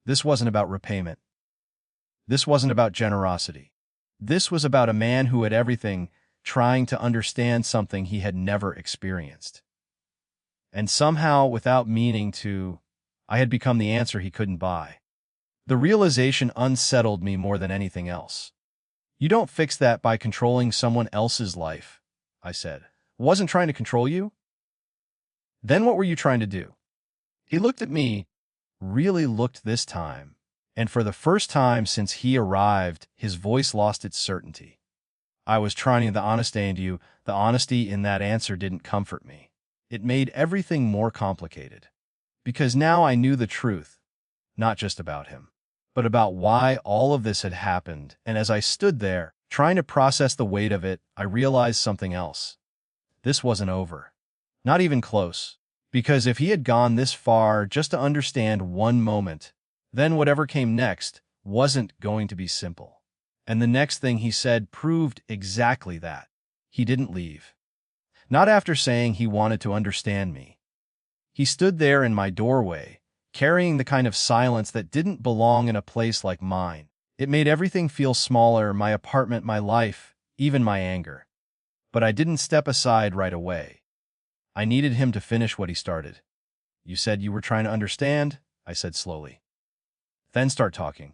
This wasn't about repayment. This wasn't about generosity. This was about a man who had everything, trying to understand something he had never experienced. And somehow, without meaning to, I had become the answer he couldn't buy. The realization unsettled me more than anything else. "You don't fix that by controlling someone else's life," I said. "Wasn't trying to control you?" "Then what were you trying to do?" He looked at me, really looked this time, and for the first time since he arrived, his voice lost its certainty. "I was trying to understand you." The honesty in that answer didn't comfort me. It made everything more complicated. Because now I knew the truth, not just about him, but about why all of this had happened, and as I stood there, trying to process the weight of it, I realized something else. This wasn't over. Not even close. Because if he had gone this far just to understand one moment, then whatever came next wasn't going to be simple. And the next thing he said proved exactly that. He didn't leave. Not after saying he wanted to understand me. He stood there in my doorway, carrying the kind of silence that didn't belong in a place like mine. It made everything feel smaller, my apartment, my life, even my anger. But I didn't step aside right away. I needed him to finish what he started. "You said you were trying to understand," I said slowly. "Then start talking."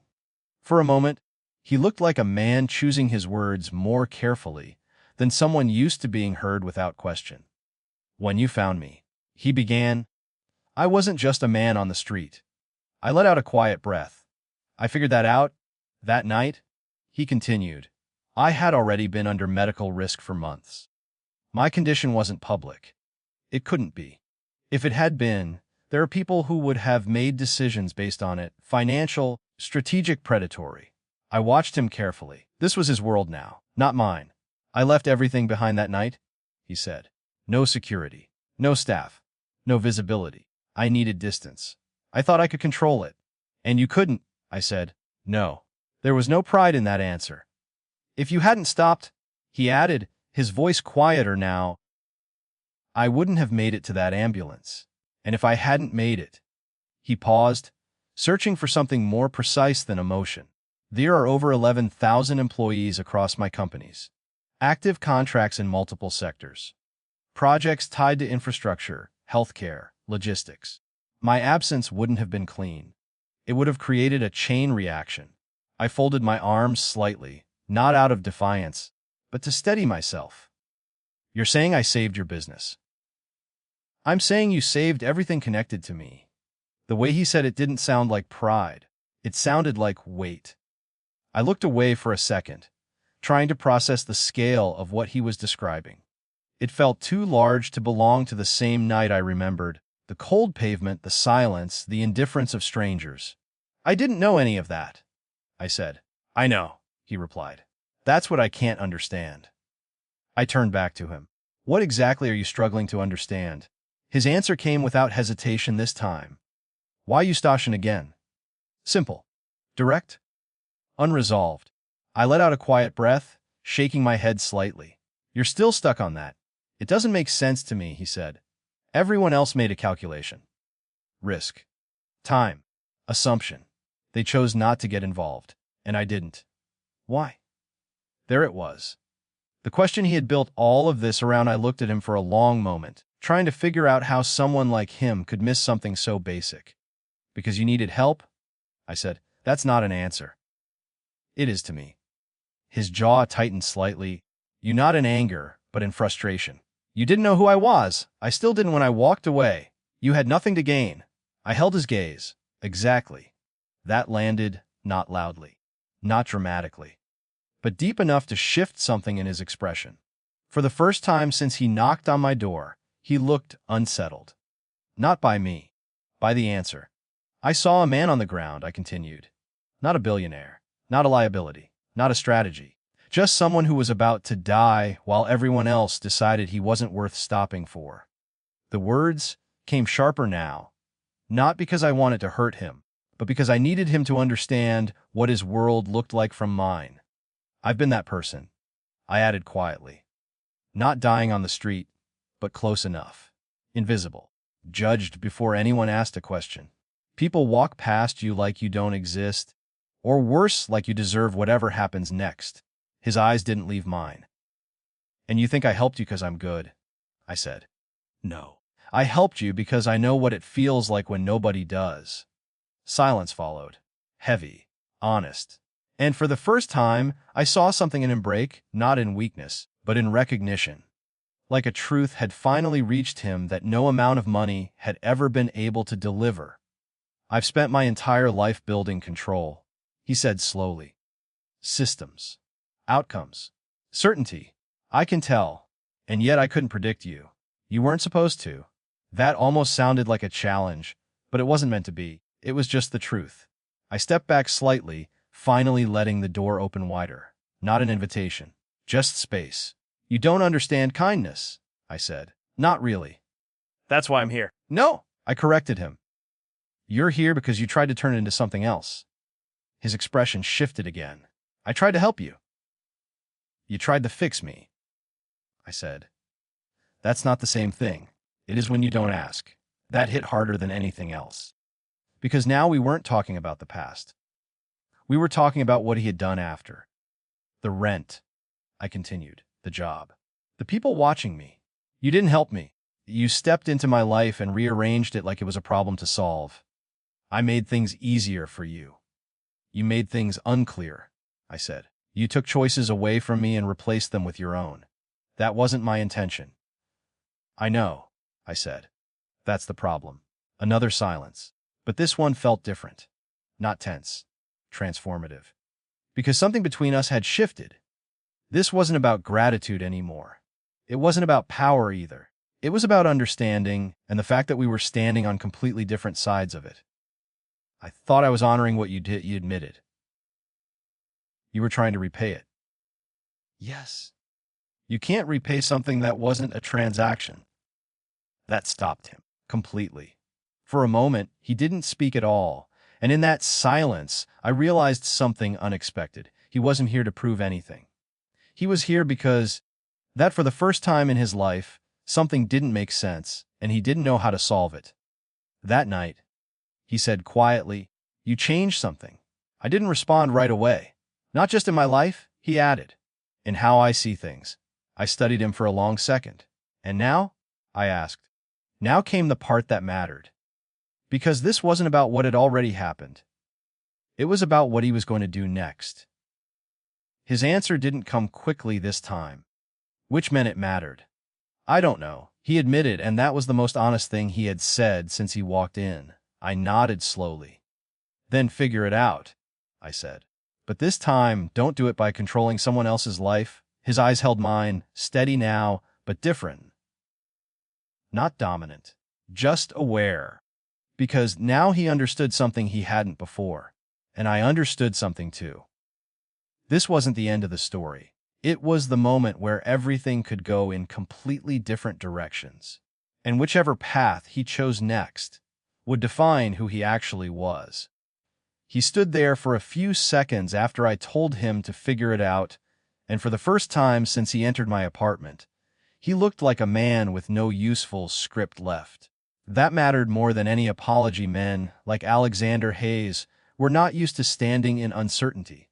For a moment, he looked like a man choosing his words more carefully than someone used to being heard without question. When you found me, he began, I wasn't just a man on the street. I let out a quiet breath. I figured that out that night, he continued. I had already been under medical risk for months. My condition wasn't public. It couldn't be. If it had been, there are people who would have made decisions based on it, financial, strategic, predatory. I watched him carefully. This was his world now, not mine. I left everything behind that night, he said. No security, no staff, no visibility. I needed distance. I thought I could control it. And you couldn't, I said. No. There was no pride in that answer. If you hadn't stopped, he added, his voice quieter now, I wouldn't have made it to that ambulance. And if I hadn't made it, he paused, searching for something more precise than emotion. There are over 11,000 employees across my companies. Active contracts in multiple sectors. Projects tied to infrastructure, healthcare, logistics. My absence wouldn't have been clean. It would have created a chain reaction. I folded my arms slightly, not out of defiance, but to steady myself. You're saying I saved your business. I'm saying you saved everything connected to me. The way he said it didn't sound like pride. It sounded like weight. I looked away for a second, trying to process the scale of what he was describing. It felt too large to belong to the same night I remembered. The cold pavement, the silence, the indifference of strangers. I didn't know any of that, I said. I know, he replied. That's what I can't understand. I turned back to him. What exactly are you struggling to understand? His answer came without hesitation this time. Why you stashin' again? Simple. Direct. Unresolved. I let out a quiet breath, shaking my head slightly. You're still stuck on that. It doesn't make sense to me, he said. Everyone else made a calculation. Risk. Time. Assumption. They chose not to get involved, and I didn't. Why? There it was. The question he had built all of this around. I looked at him for a long moment, trying to figure out how someone like him could miss something so basic. Because you needed help? I said. That's not an answer. It is to me. His jaw tightened slightly. You not in anger, but in frustration. You didn't know who I was. I still didn't when I walked away. You had nothing to gain. I held his gaze. Exactly. That landed, not loudly, not dramatically, but deep enough to shift something in his expression. For the first time since he knocked on my door, he looked unsettled. Not by me, by the answer. I saw a man on the ground, I continued. Not a billionaire, not a liability, not a strategy. Just someone who was about to die while everyone else decided he wasn't worth stopping for. The words came sharper now, not because I wanted to hurt him, but because I needed him to understand what his world looked like from mine. I've been that person, I added quietly. Not dying on the street, but close enough. Invisible. Judged before anyone asked a question. People walk past you like you don't exist, or worse, like you deserve whatever happens next. His eyes didn't leave mine. And you think I helped you because I'm good? I said. No. I helped you because I know what it feels like when nobody does. Silence followed. Heavy. Honest. And for the first time, I saw something in him break, not in weakness, but in recognition. Like a truth had finally reached him that no amount of money had ever been able to deliver. I've spent my entire life building control, he said slowly. Systems. Outcomes. Certainty. I can tell. And yet I couldn't predict you. You weren't supposed to. That almost sounded like a challenge, but it wasn't meant to be. It was just the truth. I stepped back slightly, finally letting the door open wider. Not an invitation. Just space. You don't understand kindness, I said. Not really. That's why I'm here. No, I corrected him. You're here because you tried to turn it into something else. His expression shifted again. I tried to help you. You tried to fix me, I said. That's not the same thing. It is when you don't ask. That hit harder than anything else. Because now we weren't talking about the past. We were talking about what he had done after. The rent, I continued, the job, the people watching me. You didn't help me. You stepped into my life and rearranged it like it was a problem to solve. I made things easier for you. You made things unclear, I said. You took choices away from me and replaced them with your own. That wasn't my intention. I know, I said. That's the problem. Another silence. But this one felt different. Not tense. Transformative. Because something between us had shifted. This wasn't about gratitude anymore. It wasn't about power either. It was about understanding and the fact that we were standing on completely different sides of it. I thought I was honoring what you did, you admitted. You were trying to repay it. Yes. You can't repay something that wasn't a transaction. That stopped him completely. For a moment, he didn't speak at all, and in that silence, I realized something unexpected. He wasn't here to prove anything. He was here because, that for the first time in his life, something didn't make sense, and he didn't know how to solve it. That night, he said quietly, "You changed something." I didn't respond right away. "Not just in my life," he added, "in how I see things." I studied him for a long second. "And now?" I asked. Now came the part that mattered. Because this wasn't about what had already happened. It was about what he was going to do next. His answer didn't come quickly this time, which meant it mattered. "I don't know," he admitted, and that was the most honest thing he had said since he walked in. I nodded slowly. "Then figure it out," I said. "But this time, don't do it by controlling someone else's life." His eyes held mine, steady now, but different. Not dominant, just aware. Because now he understood something he hadn't before. And I understood something too. This wasn't the end of the story. It was the moment where everything could go in completely different directions. And whichever path he chose next would define who he actually was. He stood there for a few seconds after I told him to figure it out, and for the first time since he entered my apartment, he looked like a man with no useful script left. That mattered more than any apology. Men, like Alexander Hayes, were not used to standing in uncertainty.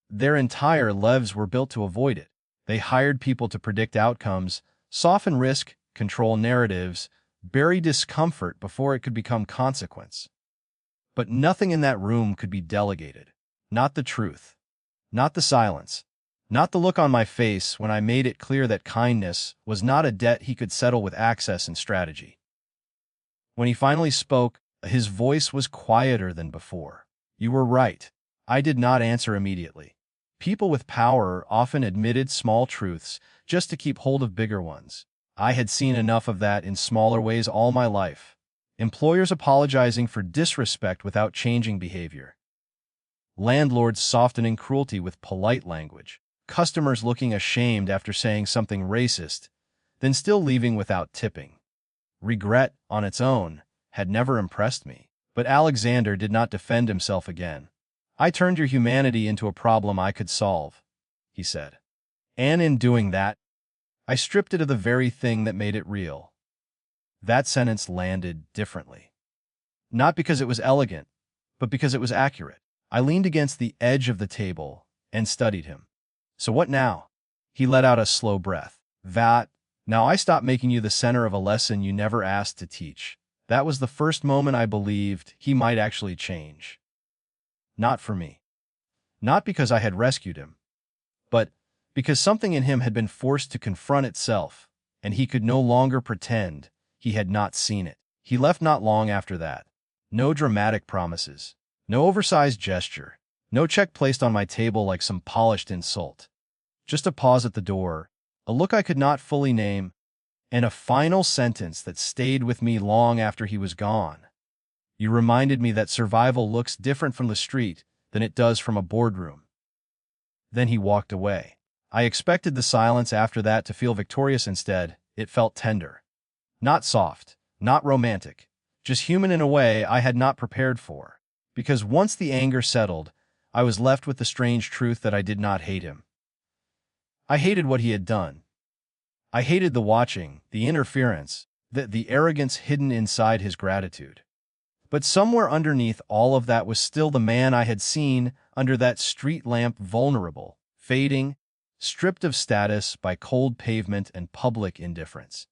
Their entire lives were built to avoid it. They hired people to predict outcomes, soften risk, control narratives, bury discomfort before it could become consequence. But nothing in that room could be delegated. Not the truth. Not the silence. Not the look on my face when I made it clear that kindness was not a debt he could settle with access and strategy. When he finally spoke, his voice was quieter than before. "You were right." I did not answer immediately. People with power often admitted small truths just to keep hold of bigger ones. I had seen enough of that in smaller ways all my life. Employers apologizing for disrespect without changing behavior. Landlords softening cruelty with polite language. Customers looking ashamed after saying something racist, then still leaving without tipping. Regret, on its own, had never impressed me. But Alexander did not defend himself again. "I turned your humanity into a problem I could solve," he said. "And in doing that, I stripped it of the very thing that made it real." That sentence landed differently. Not because it was elegant, but because it was accurate. I leaned against the edge of the table and studied him. "So what now?" He let out a slow breath. "That. Now I stopped making you the center of a lesson you never asked to teach." That was the first moment I believed he might actually change. Not for me. Not because I had rescued him, but because something in him had been forced to confront itself, and he could no longer pretend he had not seen it. He left not long after that. No dramatic promises. No oversized gesture. No check placed on my table like some polished insult. Just a pause at the door, a look I could not fully name, and a final sentence that stayed with me long after he was gone. "You reminded me that survival looks different from the street than it does from a boardroom." Then he walked away. I expected the silence after that to feel victorious. Instead, it felt tender. Not soft, not romantic, just human in a way I had not prepared for. Because once the anger settled, I was left with the strange truth that I did not hate him. I hated what he had done. I hated the watching, the interference, the arrogance hidden inside his gratitude. But somewhere underneath all of that was still the man I had seen under that street lamp, vulnerable, fading, stripped of status by cold pavement and public indifference.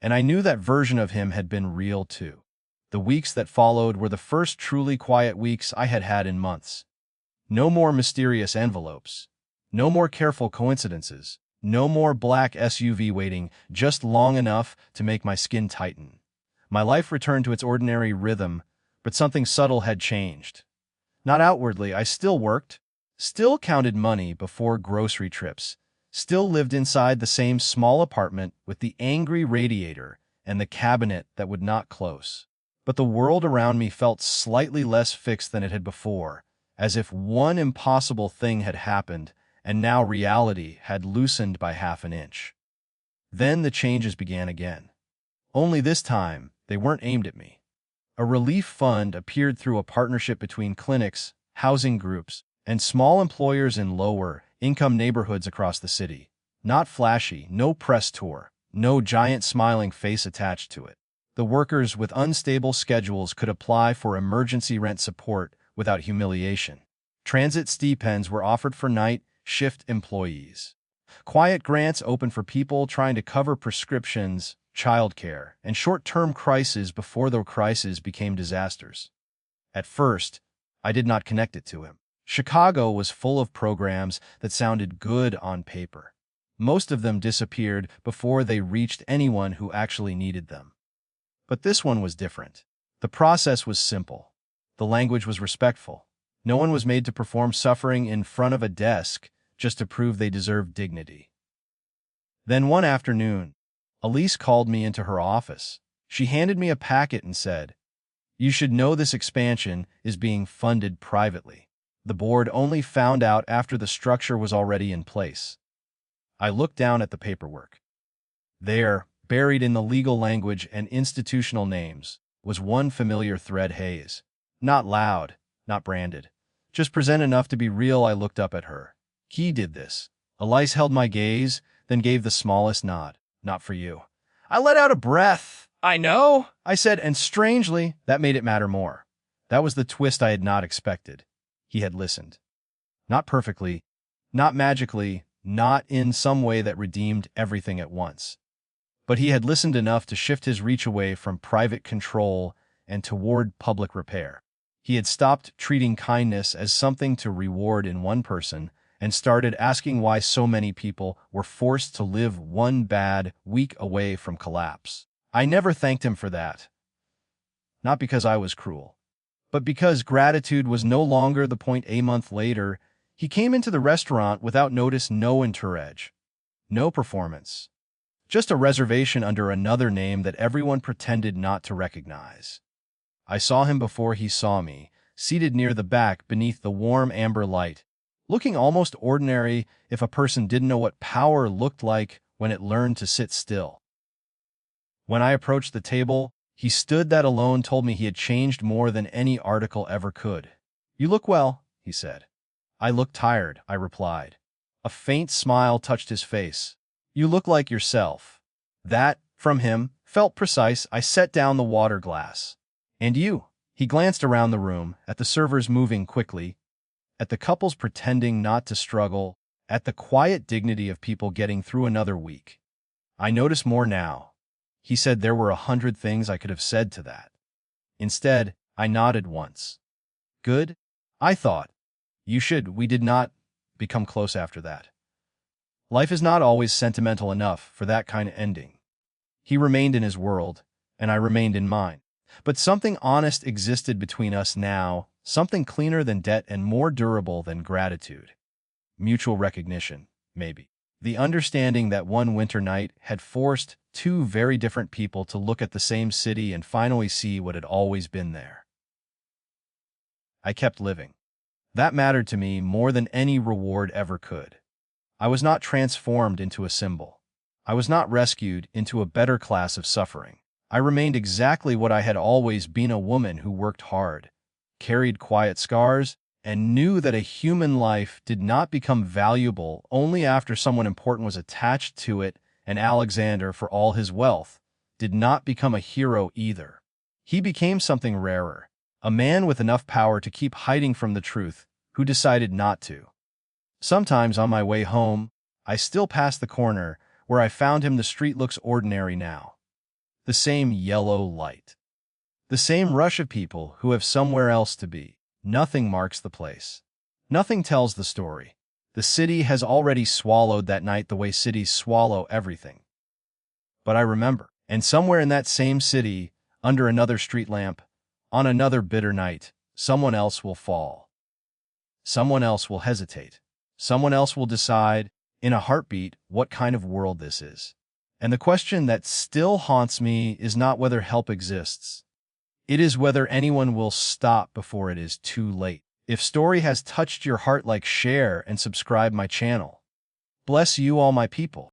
And I knew that version of him had been real too. The weeks that followed were the first truly quiet weeks I had had in months. No more mysterious envelopes. No more careful coincidences. No more black SUV waiting just long enough to make my skin tighten. My life returned to its ordinary rhythm, but something subtle had changed. Not outwardly, I still worked, still counted money before grocery trips, still lived inside the same small apartment with the angry radiator and the cabinet that would not close. But the world around me felt slightly less fixed than it had before, as if one impossible thing had happened and now reality had loosened by half an inch. Then the changes began again. Only this time, they weren't aimed at me. A relief fund appeared through a partnership between clinics, housing groups, and small employers in lower-income neighborhoods across the city. Not flashy, no press tour, no giant smiling face attached to it. The workers with unstable schedules could apply for emergency rent support without humiliation. Transit stipends were offered for night shift employees. Quiet grants opened for people trying to cover prescriptions, childcare, and short-term crises before the crises became disasters. At first, I did not connect it to him. Chicago was full of programs that sounded good on paper. Most of them disappeared before they reached anyone who actually needed them. But this one was different. The process was simple. The language was respectful. No one was made to perform suffering in front of a desk just to prove they deserved dignity. Then one afternoon, Elise called me into her office. She handed me a packet and said, "You should know this expansion is being funded privately. The board only found out after the structure was already in place." I looked down at the paperwork. There, buried in the legal language and institutional names, was one familiar thread haze. Not loud, not branded. Just present enough to be real. I looked up at her. "He did this." Elise held my gaze, then gave the smallest nod. "Not for you." I let out a breath. "I know," I said, and strangely, that made it matter more. That was the twist I had not expected. He had listened. Not perfectly, not magically, not in some way that redeemed everything at once. But he had listened enough to shift his reach away from private control and toward public repair. He had stopped treating kindness as something to reward in one person and started asking why so many people were forced to live one bad week away from collapse. I never thanked him for that. Not because I was cruel, but because gratitude was no longer the point. A month later, he came into the restaurant without notice, no entourage, no performance. Just a reservation under another name that everyone pretended not to recognize. I saw him before he saw me, seated near the back beneath the warm amber light, looking almost ordinary if a person didn't know what power looked like when it learned to sit still. When I approached the table, he stood. That alone told me he had changed more than any article ever could. "You look well," he said. "I look tired," I replied. A faint smile touched his face. "You look like yourself." That, from him, felt precise. I set down the water glass. "And you?" He glanced around the room, at the servers moving quickly, at the couples pretending not to struggle, at the quiet dignity of people getting through another week. I notice more now. He said there were 100 things I could have said to that. Instead, I nodded once. "Good?" I thought. "You should." We did not become close after that. Life is not always sentimental enough for that kind of ending. He remained in his world, and I remained in mine. But something honest existed between us now, something cleaner than debt and more durable than gratitude. Mutual recognition, maybe. The understanding that one winter night had forced two very different people to look at the same city and finally see what had always been there. I kept living. That mattered to me more than any reward ever could. I was not transformed into a symbol. I was not rescued into a better class of suffering. I remained exactly what I had always been, a woman who worked hard, carried quiet scars, and knew that a human life did not become valuable only after someone important was attached to it, and Alexander, for all his wealth, did not become a hero either. He became something rarer, a man with enough power to keep hiding from the truth, who decided not to. Sometimes on my way home, I still pass the corner where I found him. The street looks ordinary now. The same yellow light. The same rush of people who have somewhere else to be. Nothing marks the place. Nothing tells the story. The city has already swallowed that night the way cities swallow everything. But I remember, and somewhere in that same city, under another street lamp, on another bitter night, someone else will fall. Someone else will hesitate. Someone else will decide, in a heartbeat, what kind of world this is. And the question that still haunts me is not whether help exists. It is whether anyone will stop before it is too late. If story has touched your heart, like, share, and subscribe my channel. Bless you all, my people.